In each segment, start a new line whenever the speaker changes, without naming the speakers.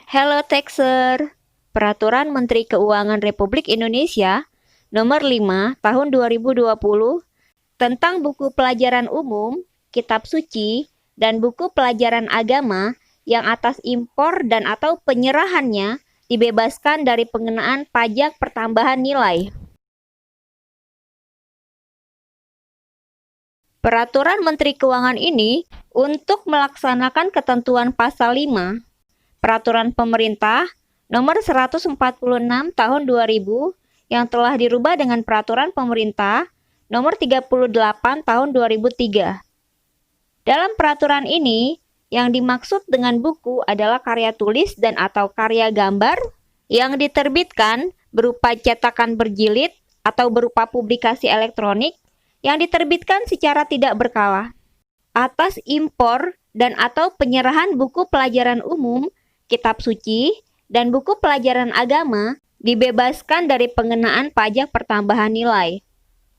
Hello Texer, Peraturan Menteri Keuangan Republik Indonesia Nomor 5 Tahun 2020 tentang buku pelajaran umum, kitab suci, dan buku pelajaran agama yang atas impor dan atau penyerahannya dibebaskan dari pengenaan pajak pertambahan nilai. Peraturan Menteri Keuangan ini untuk melaksanakan ketentuan pasal 5 Peraturan Pemerintah Nomor 146 Tahun 2000 yang telah dirubah dengan Peraturan Pemerintah Nomor 38 Tahun 2003. Dalam peraturan ini, yang dimaksud dengan buku adalah karya tulis dan atau karya gambar yang diterbitkan berupa cetakan berjilid atau berupa publikasi elektronik yang diterbitkan secara tidak berkala. Atas impor dan atau penyerahan buku pelajaran umum, kitab suci, dan buku pelajaran agama dibebaskan dari pengenaan pajak pertambahan nilai.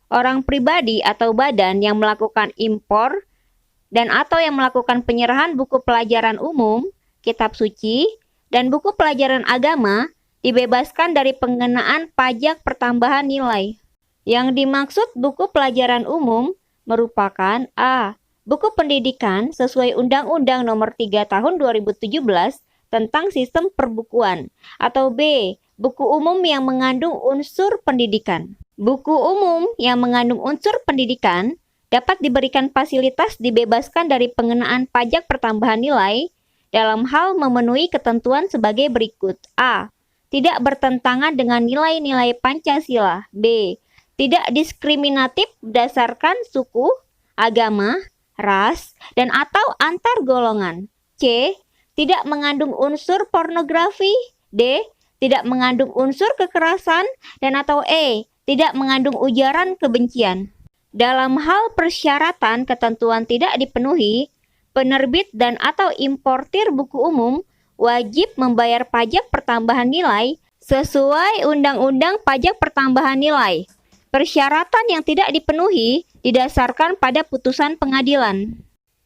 Orang pribadi atau badan yang melakukan impor dan atau yang melakukan penyerahan buku pelajaran umum, kitab suci, dan buku pelajaran agama dibebaskan dari pengenaan pajak pertambahan nilai. Yang dimaksud buku pelajaran umum merupakan A. Buku pendidikan sesuai Undang-Undang Nomor 3 Tahun 2017 tentang sistem perbukuan, atau B. Buku umum yang mengandung unsur pendidikan. Buku umum yang mengandung unsur pendidikan dapat diberikan fasilitas dibebaskan dari pengenaan pajak pertambahan nilai dalam hal memenuhi ketentuan sebagai berikut. A. Tidak bertentangan dengan nilai-nilai Pancasila. B. Tidak diskriminatif berdasarkan suku, agama, ras, dan atau antar golongan. C. Tidak mengandung unsur pornografi. D. Tidak mengandung unsur kekerasan. Dan atau E. Tidak mengandung ujaran kebencian. Dalam hal persyaratan ketentuan tidak dipenuhi, penerbit dan atau importir buku umum wajib membayar pajak pertambahan nilai sesuai Undang-Undang Pajak Pertambahan Nilai. Persyaratan yang tidak dipenuhi didasarkan pada putusan pengadilan.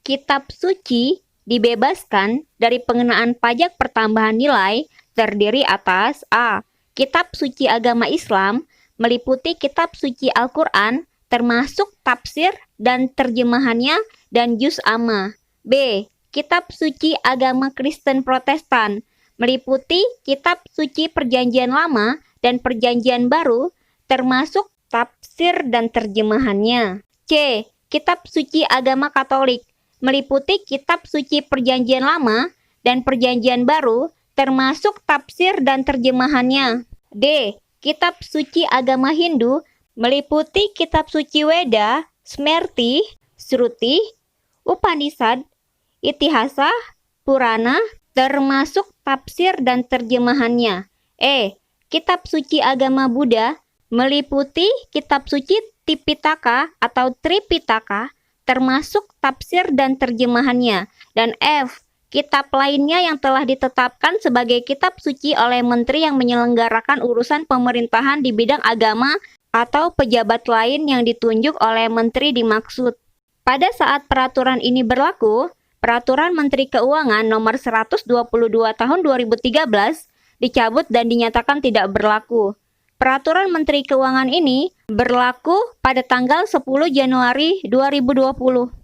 Kitab suci dibebaskan dari pengenaan pajak pertambahan nilai terdiri atas A. Kitab suci agama Islam meliputi kitab suci Al-Quran termasuk tafsir dan terjemahannya dan juz amma. B. Kitab suci agama Kristen Protestan meliputi kitab suci Perjanjian Lama dan Perjanjian Baru termasuk tafsir dan terjemahannya. C. Kitab suci agama Katolik meliputi kitab suci Perjanjian Lama dan Perjanjian Baru termasuk tafsir dan terjemahannya. D. Kitab suci agama Hindu meliputi kitab suci Weda, Smriti, Shruti, Upanishad, Itihasa, Purana termasuk tafsir dan terjemahannya. E. Kitab suci agama Buddha meliputi kitab suci Tipitaka atau Tripitaka termasuk tafsir dan terjemahannya. Dan F. Kitab lainnya yang telah ditetapkan sebagai kitab suci oleh menteri yang menyelenggarakan urusan pemerintahan di bidang agama atau pejabat lain yang ditunjuk oleh menteri dimaksud. Pada saat peraturan ini berlaku, Peraturan Menteri Keuangan Nomor 122 Tahun 2013 dicabut dan dinyatakan tidak berlaku. Peraturan Menteri Keuangan ini berlaku pada tanggal 10 Januari 2020.